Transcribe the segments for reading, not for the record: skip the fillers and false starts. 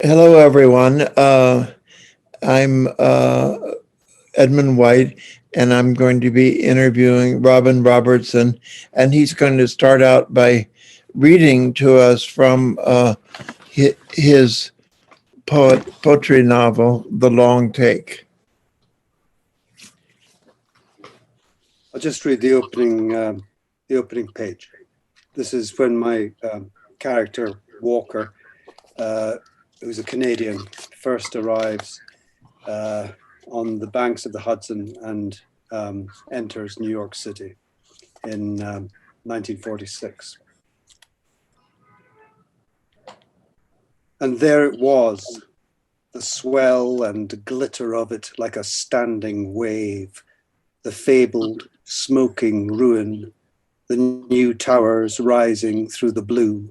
Hello, everyone. I'm Edmund White, and I'm going to be interviewing Robin Robertson, and he's going to start out by reading to us from his poetry novel, The Long Take. I'll just read the opening page. This is when my character Walker, who's a Canadian, first arrives on the banks of the Hudson and enters New York City in 1946. And there it was, the swell and glitter of it like a standing wave, the fabled smoking ruin, the new towers rising through the blue,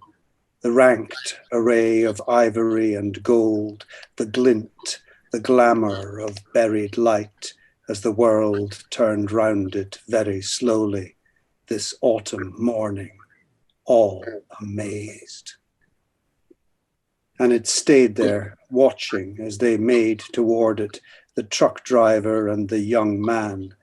the ranked array of ivory and gold, the glint, the glamour of buried light as the world turned round it very slowly this autumn morning, all amazed. And it stayed there, watching as they made toward it, the truck driver and the young man,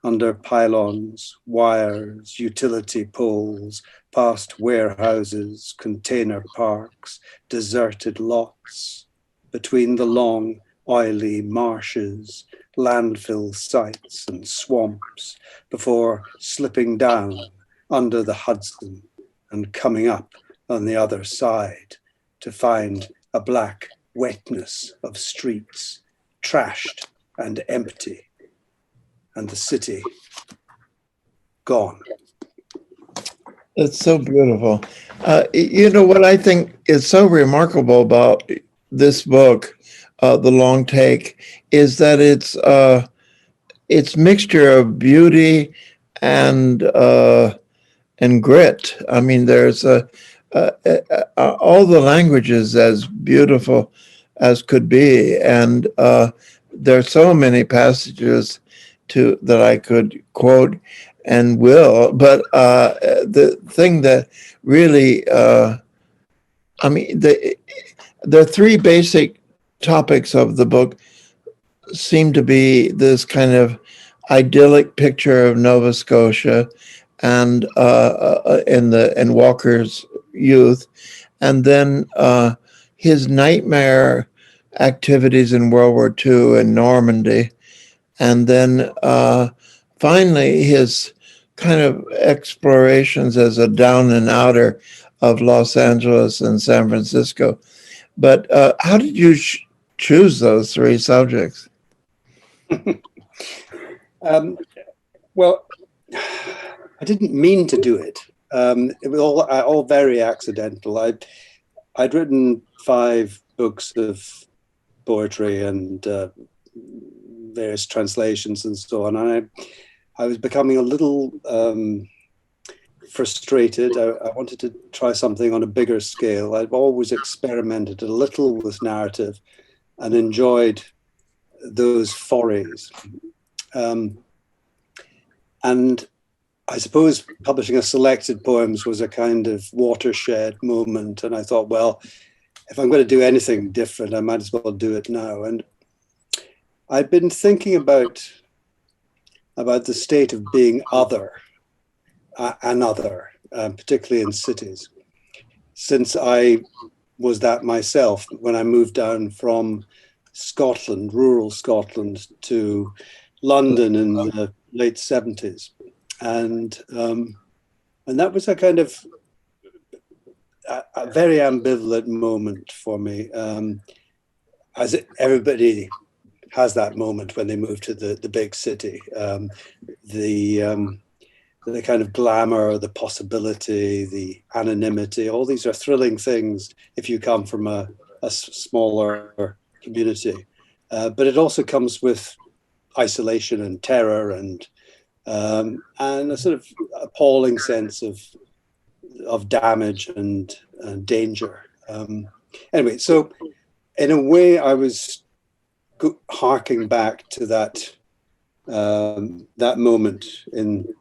under pylons, wires, utility poles, past warehouses, container parks, deserted lots, between the long, oily marshes, landfill sites and swamps, before slipping down under the Hudson and coming up on the other side to find a black wetness of streets, trashed and empty, and the city gone. It's so beautiful. What I think is so remarkable about this book, The Long Take, is that it's mixture of beauty and grit. I mean, there's all the languages as beautiful as could be, and there are so many passages that I could quote and will, but the thing that really, the three basic topics of the book seem to be this kind of idyllic picture of Nova Scotia and in Walker's youth, and then his nightmare activities in World War II in Normandy, and then finally his kind of explorations as a down and outer of Los Angeles and San Francisco. But how did you choose those three subjects? Well, I didn't mean to do it. It was all very accidental. I'd written 5 books of poetry and various translations and so on. And I was becoming a little frustrated. I wanted to try something on a bigger scale. I've always experimented a little with narrative and enjoyed those forays. And I suppose publishing a selected poems was a kind of watershed moment. And I thought, well, if I'm going to do anything different, I might as well do it now. And I've been thinking about the state of being another, particularly in cities, since I was that myself when I moved down from Scotland, rural Scotland, to London in the late 70s. And that was a kind of a very ambivalent moment for me, as everybody has that moment when they move to the big city. The kind of glamour, the possibility, the anonymity, all these are thrilling things if you come from a smaller community. But it also comes with isolation and terror and a sort of appalling sense of damage and danger. Anyway, so in a way, I was harking back to that moment in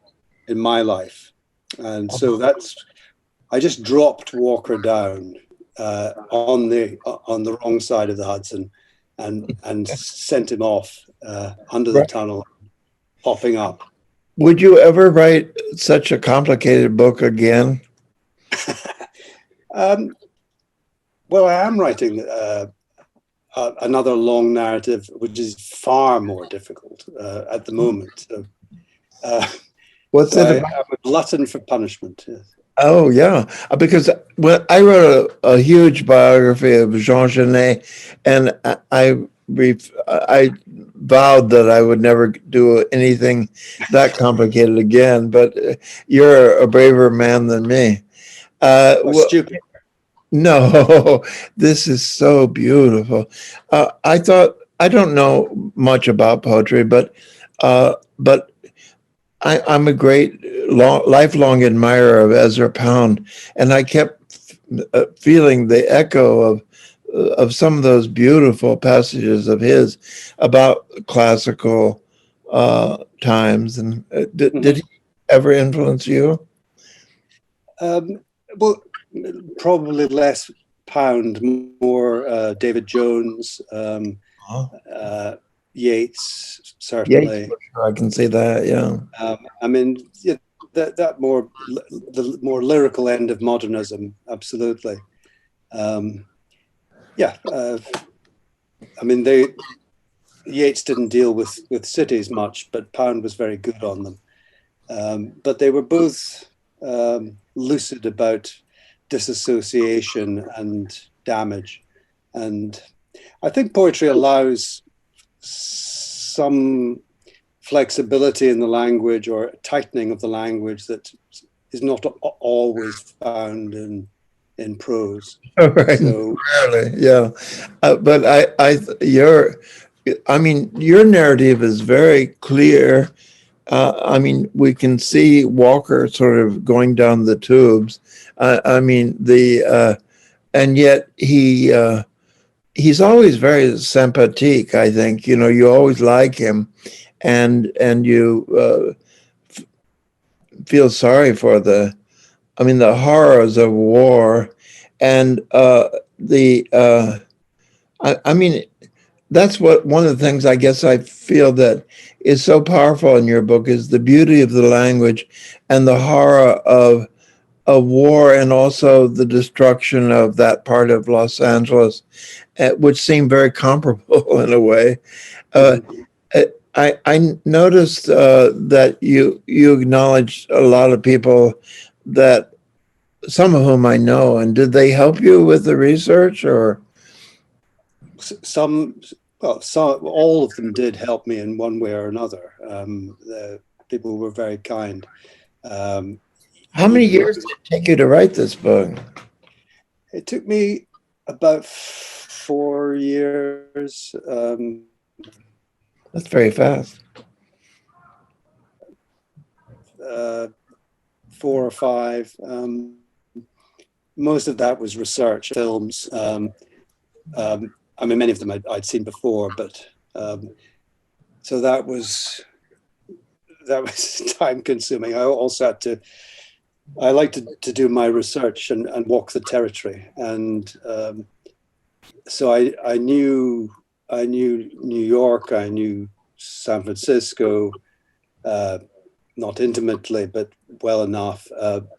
my life, and so I just dropped Walker down on the wrong side of the Hudson, and sent him off under the tunnel, popping up. Would you ever write such a complicated book again? Well, I am writing another long narrative, which is far more difficult at the moment. So, What's it about? I'm a glutton for punishment. Yes. Oh, yeah. Because when I wrote a huge biography of Jean Genet, and I vowed that I would never do anything that complicated again, but you're a braver man than me. Stupid. No, this is so beautiful. I don't know much about poetry, but I'm a great lifelong admirer of Ezra Pound, and I kept feeling the echo of some of those beautiful passages of his about classical times. And did he ever influence you? Well, probably less Pound, more David Jones, Yeats, certainly. Yeats, I can see that. Yeah. I mean, yeah, that the more lyrical end of modernism, absolutely. Yeah, I mean, Yeats didn't deal with cities much, but Pound was very good on them. But they were both lucid about disassociation and damage. And I think poetry allows some flexibility in the language, or tightening of the language, that is not always found in prose. Right. So, rarely, yeah. But your narrative is very clear. I mean, we can see Walker sort of going down the tubes. And yet he's always very sympathetic. I think, you always like him, and you feel sorry for the horrors of war, and that's one of the things I guess I feel that is so powerful in your book is the beauty of the language and the horror of war, and also the destruction of that part of Los Angeles, which seemed very comparable in a way. I noticed that you acknowledged a lot of people, that some of whom I know, and did they help you with the research, or? All of them did help me in one way or another. The people were very kind. How many years did it take you to write this book? It took me about 4 years. That's very fast. 4 or 5. Most of that was research, films. I mean, many of them I'd seen before, but so that was time consuming. I also had I like to do my research and walk the territory, and so I knew New York, I knew San Francisco, not intimately, but well enough.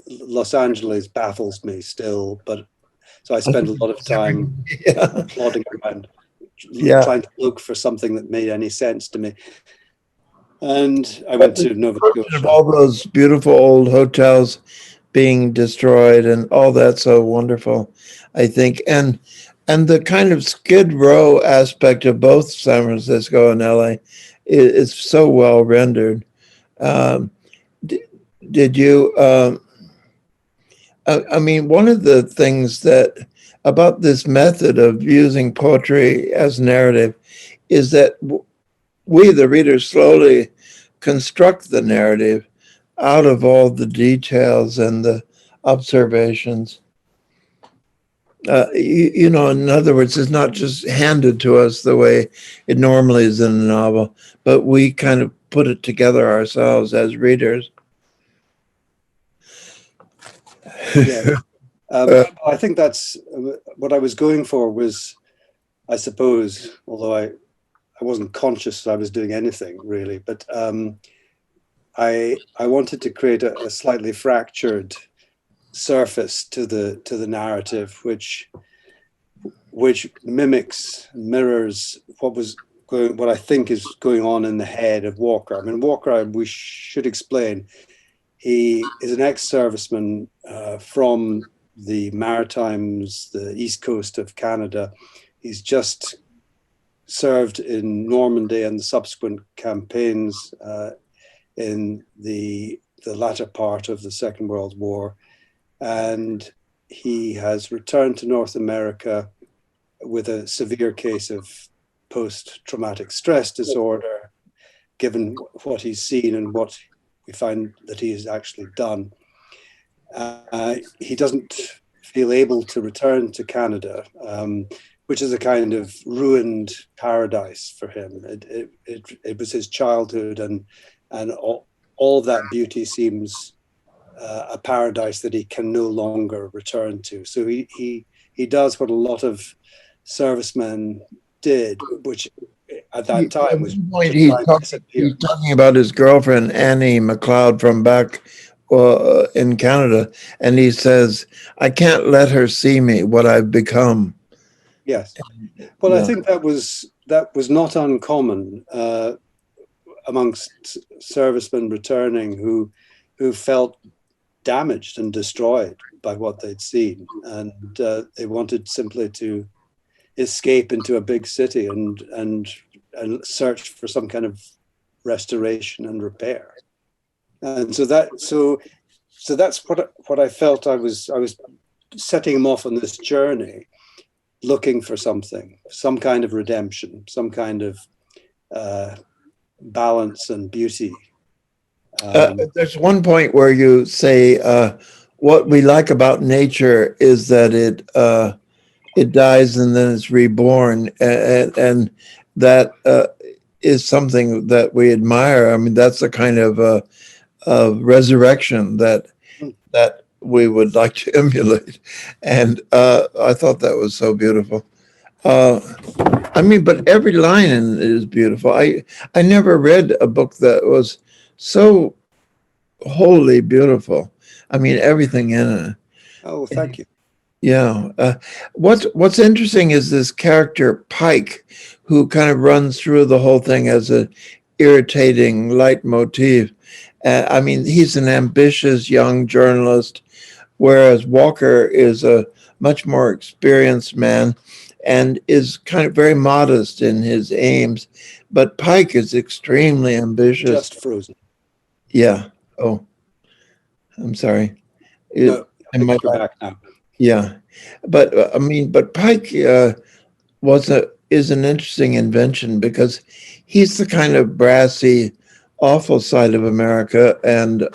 Los Angeles baffles me still, but so I spent a lot of time plodding around, trying to look for something that made any sense to me. And I went to Nova Scotia. All those beautiful old hotels being destroyed and all that, so wonderful, I think. And the kind of Skid Row aspect of both San Francisco and LA is so well rendered. Did you? I mean, one of the things that about this method of using poetry as narrative is that we, the readers, slowly construct the narrative out of all the details and the observations. In other words, it's not just handed to us the way it normally is in a novel, but we kind of put it together ourselves as readers. Yeah. I think that's what I was going for was, I suppose, although I wasn't conscious that I was doing anything really, but I wanted to create a slightly fractured surface to the narrative, which mimics, mirrors what I think is going on in the head of Walker. I mean, Walker, we should explain, he is an ex-serviceman from the Maritimes, the east coast of Canada. He's just served in Normandy and the subsequent campaigns in the latter part of the Second World War. And he has returned to North America with a severe case of post-traumatic stress disorder, given what he's seen and what we find that he has actually done. He doesn't feel able to return to Canada, which is a kind of ruined paradise for him. It was his childhood, and all of that beauty seems a paradise that he can no longer return to. So he does what a lot of servicemen did, which at that time was he's talking about his girlfriend Annie McLeod from back in Canada, and he says, "I can't let her see me, what I've become." Yes, well, yeah. I think that was not uncommon amongst servicemen returning who felt damaged and destroyed by what they'd seen, and they wanted simply to escape into a big city and search for some kind of restoration and repair. And so that's what I felt. I was setting him off on this journey, looking for something, some kind of redemption, some kind of balance and beauty. There's one point where you say what we like about nature is that it dies and then it's reborn, and that is something that we admire. I mean, that's a kind of resurrection that we would like to emulate, and I thought that was so beautiful. I mean, but every line in it is beautiful. I never read a book that was so wholly beautiful. I mean, everything in it. Oh, thank you. Yeah. What's interesting is this character Pike, who kind of runs through the whole thing as an irritating leitmotif. I mean, he's an ambitious young journalist, whereas Walker is a much more experienced man and is kind of very modest in his aims. But Pike is extremely ambitious. Just frozen. Yeah. Oh, I'm sorry. No, you're back now. Yeah, but I mean, but Pike is an interesting invention because he's the kind of brassy, awful side of America, and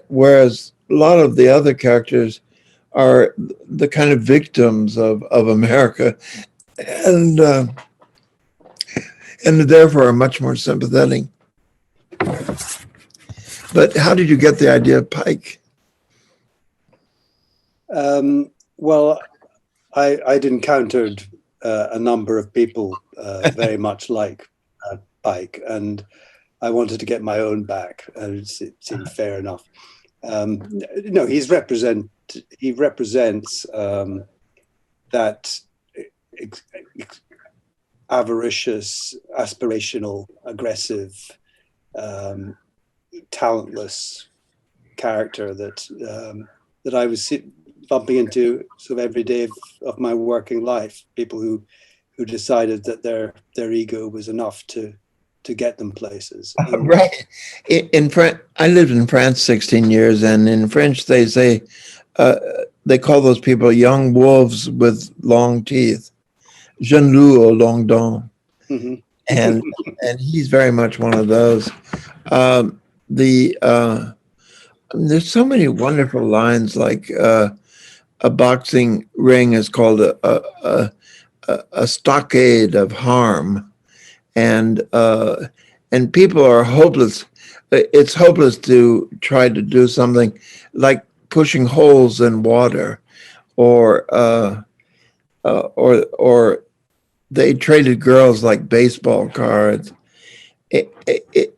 whereas a lot of the other characters are the kind of victims of America, and therefore are much more sympathetic. But how did you get the idea of Pike? Well, I'd encountered a number of people very much like Pike, and I wanted to get my own back, and it seemed fair enough. No, he represents that avaricious, aspirational, aggressive, talentless character that I was bumping into sort of every day of my working life. People who decided that their ego was enough to get them places. Right. In France, I lived in France 16 years, and in French they say they call those people young wolves with long teeth, jeune loup aux longues dents, and he's very much one of those. There's so many wonderful lines, like a boxing ring is called a stockade of harm, and people are hopeless. It's hopeless to try to do something like pushing holes in water, or or they traded girls like baseball cards.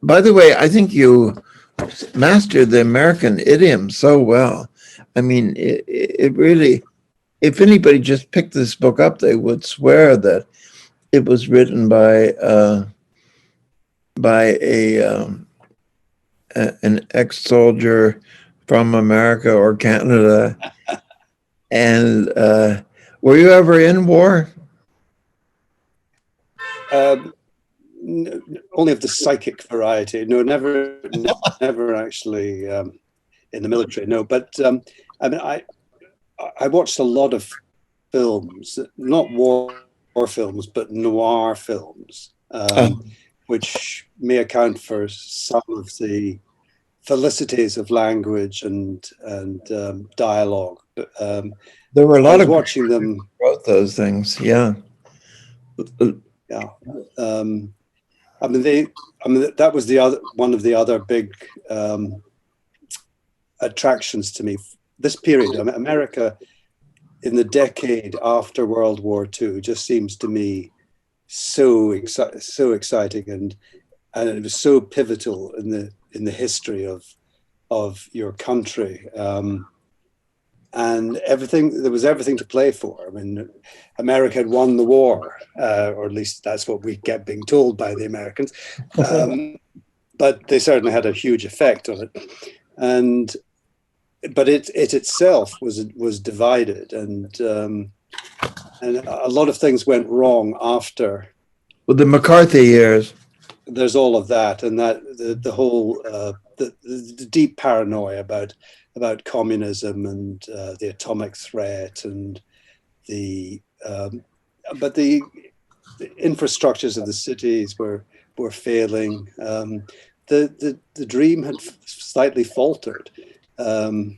By the way, I think you mastered the American idiom so well. I mean, it really, if anybody just picked this book up, they would swear that it was written by an ex-soldier from America or Canada. And were you ever in war? Only of the psychic variety. No, never actually in the military. No, but I mean, I watched a lot of films, not war films, but noir films, which may account for some of the felicities of language and dialogue. But there were a lot of watching them. Wrote those things, yeah. Yeah. I mean, that was one of the other big attractions to me. This period, I mean, America in the decade after World War II just seems to me so exciting, and it was so pivotal in the history of your country. And there was everything to play for. I mean, America had won the war, or at least that's what we kept being told by the Americans. But they certainly had a huge effect on it. But it itself was divided, and a lot of things went wrong after. With the McCarthy years. There's all of that, and that the whole the deep paranoia about communism and the atomic threat, and but the infrastructures of the cities were failing. The dream had slightly faltered, and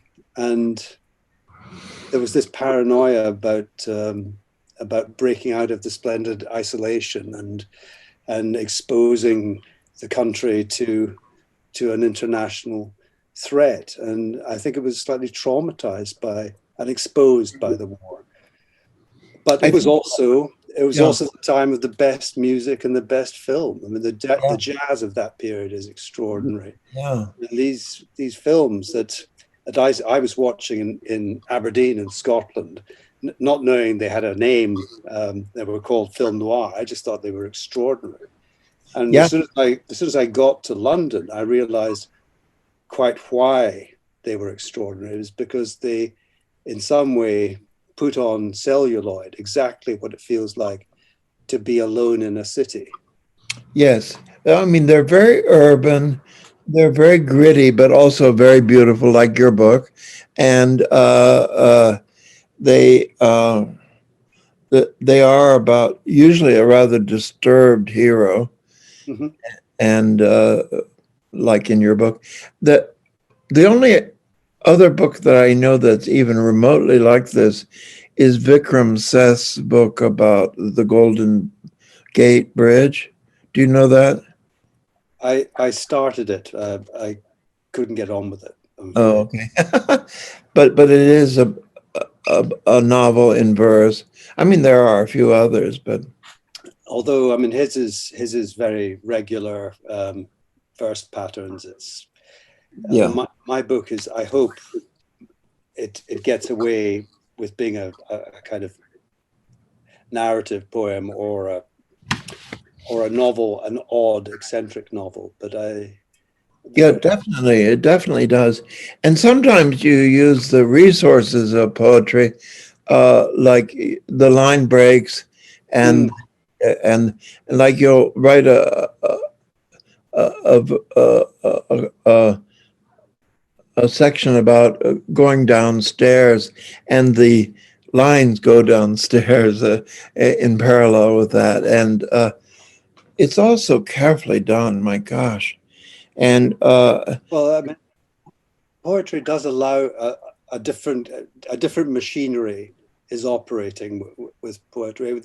there was this paranoia about breaking out of the splendid isolation and exposing the country to an international threat. And I think it was slightly traumatized by and exposed by the war. But it was also the time of the best music and the best film. I mean, the jazz of that period is extraordinary. Yeah. And these films that I was watching in Aberdeen in Scotland, not knowing they had a name, they were called film noir. I just thought they were extraordinary. And as soon as I got to London, I realized quite why they were extraordinary. It was because they, in some way, put on celluloid exactly what it feels like to be alone in a city. Yes. I mean, they're very urban, they're very gritty, but also very beautiful, like your book. And they are about usually a rather disturbed hero. Mm-hmm. And like in your book, the only other book that I know that's even remotely like this is Vikram Seth's book about the Golden Gate Bridge. Do you know that? I started it. I couldn't get on with it. Oh, okay. but it is a novel in verse. I mean, there are a few others, but although I mean his is very regular verse patterns. It's my book is. I hope it gets away with being a kind of narrative poem or a novel, an odd, eccentric novel. But it definitely does. And sometimes you use the resources of poetry, like the line breaks, and like you'll write a section about going downstairs, and the lines go downstairs in parallel with that, and it's also carefully done. My gosh. And well, I mean, poetry does allow a different machinery is operating with poetry.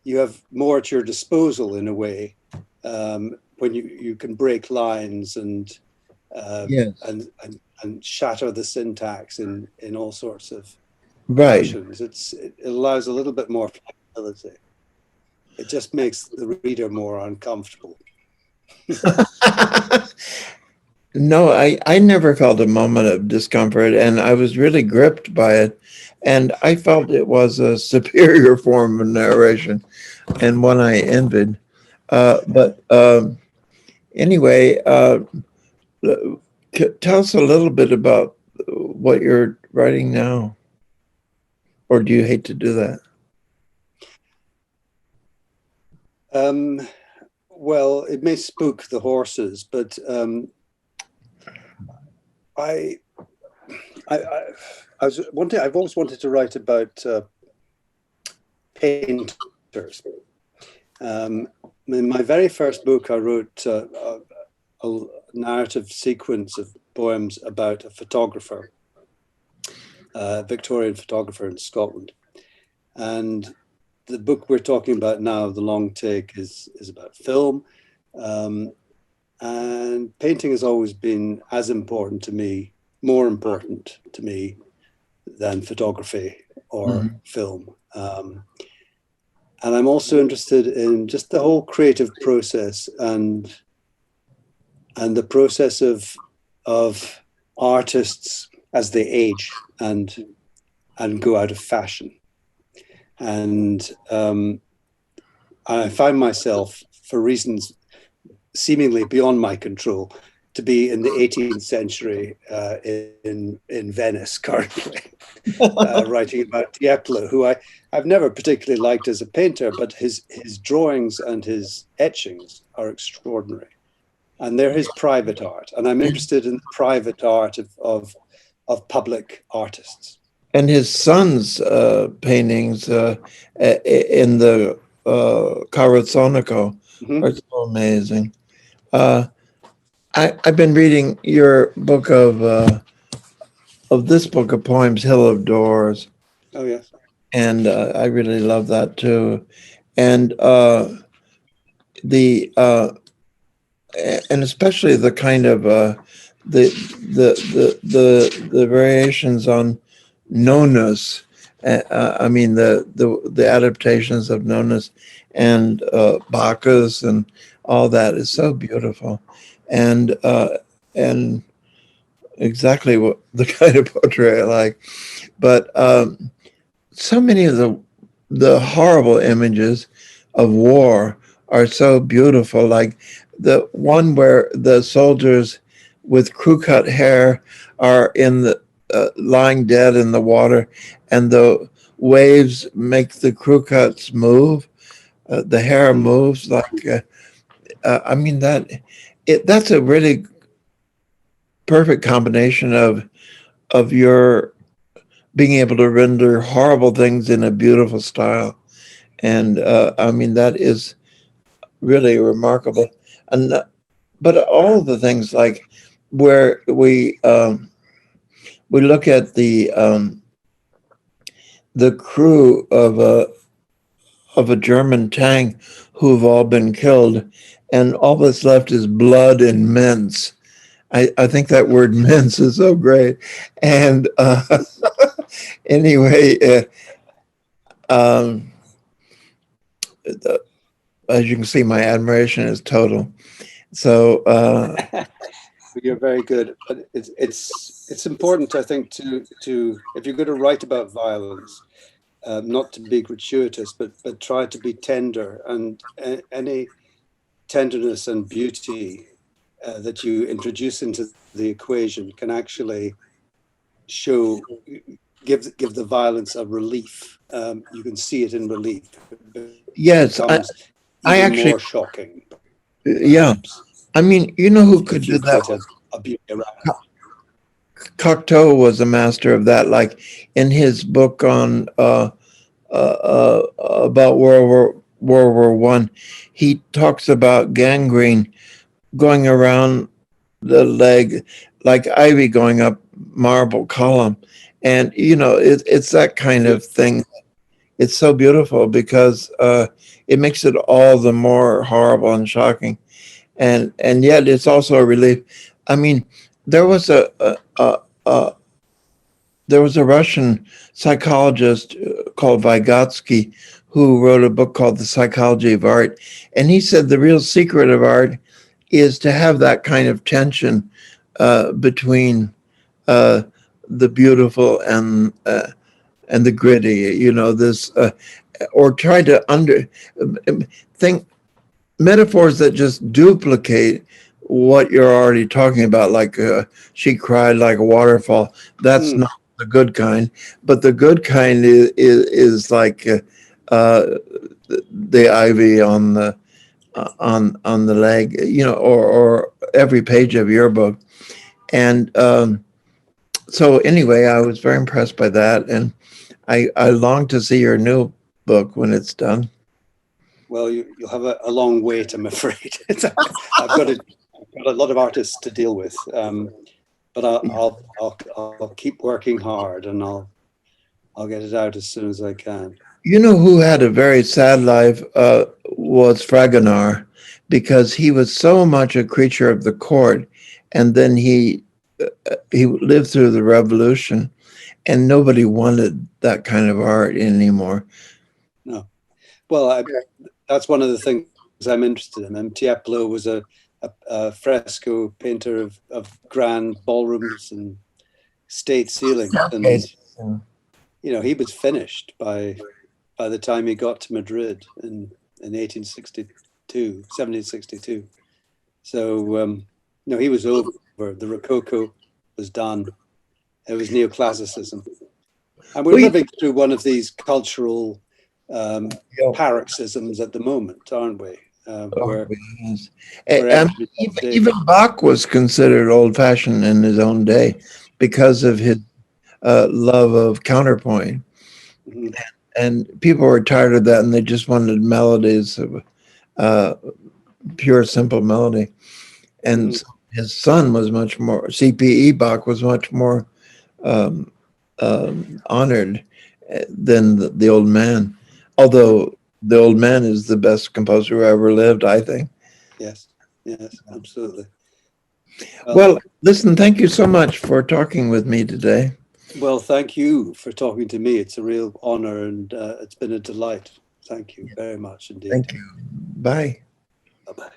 You have more at your disposal in a way, when you can break lines and and shatter the syntax in all sorts of Right. fashions. It allows a little bit more flexibility. It just makes the reader more uncomfortable. No, I never felt a moment of discomfort, and I was really gripped by it. And I felt it was a superior form of narration and one I envied. But anyway, tell us a little bit about what you're writing now. Or do you hate to do that? Well, it may spook the horses, but I've always wanted to write about painters. In my very first book, I wrote a narrative sequence of poems about a photographer, a Victorian photographer in Scotland. And the book we're talking about now, The Long Take, is about film. And painting has always been as important to me, more important to me than photography or film. And I'm also interested in just the whole creative process and the process of artists as they age and go out of fashion. And I find myself, for reasons seemingly beyond my control, to be in the 18th century in Venice currently, writing about Tiepolo, who I've never particularly liked as a painter, but his drawings and his etchings are extraordinary. And they're his private art. And I'm interested in the private art of public artists. And his son's paintings in the Carrozzonico are so amazing. I've been reading your book of this book of poems, Hill of Doors. Oh, yes. And I really love that too. And and especially the kind of the variations on nonus. I mean the adaptations of nonus and Bacchus and all that is so beautiful, and exactly what the kind of poetry I like. But so many of the horrible images of war are so beautiful, like the one where the soldiers with crew cut hair are in the lying dead in the water, and the waves make the crew cuts move. The hair moves like. I mean that's a really perfect combination of your being able to render horrible things in a beautiful style, and I mean that is really remarkable. And but all the things like where we look at the crew of a German tank who've all been killed, and all that's left is blood and mince. I think that word mince is so great. And anyway, as you can see, my admiration is total. So you're very good, but it's important, I think, to if you're going to write about violence, not to be gratuitous, but try to be tender, and any tenderness and beauty that you introduce into the equation can actually give the violence a relief. You can see it in relief. Yes, I actually more shocking. Yeah, I mean, you know who could do that? A beauty around. Cocteau was a master of that. Like in his book on about World War I, he talks about gangrene going around the leg like ivy going up marble column, and you know it's that kind of thing. It's so beautiful because it makes it all the more horrible and shocking, and yet it's also a relief. I mean, there was a there was a Russian psychologist called Vygotsky who wrote a book called The Psychology of Art. And he said the real secret of art is to have that kind of tension between the beautiful and the gritty, you know, this, or try to think metaphors that just duplicate what you're already talking about, like she cried like a waterfall. That's not the good kind, but the good kind is like the ivy on the leg, you know, or every page of your book. And so anyway, I was very impressed by that, and I long to see your new book when it's done. Well, you'll have a long wait, I'm afraid. I've got a lot of artists to deal with, but I'll keep working hard, and I'll get it out as soon as I can. You know who had a very sad life was Fragonard, because he was so much a creature of the court, and then he lived through the revolution, and nobody wanted that kind of art anymore. No, well, that's one of the things I'm interested in. And Tiepolo was a fresco painter of grand ballrooms and state ceilings, and you know, he was finished by the time he got to Madrid in 1762. So no, he was over. The Rococo was done. It was neoclassicism, and we're living through one of these cultural paroxysms at the moment, aren't we? Even Bach was considered old-fashioned in his own day because of his love of counterpoint. Mm-hmm. And people were tired of that, and they just wanted melodies of pure, simple melody. And so his son was much more, CPE Bach was much more honored than the old man. Although the old man is the best composer who ever lived, I think. Yes, absolutely. Well, listen, thank you so much for talking with me today. Well, thank you for talking to me. It's a real honor, and it's been a delight. Thank you very much indeed. Thank you. Bye. Bye-bye.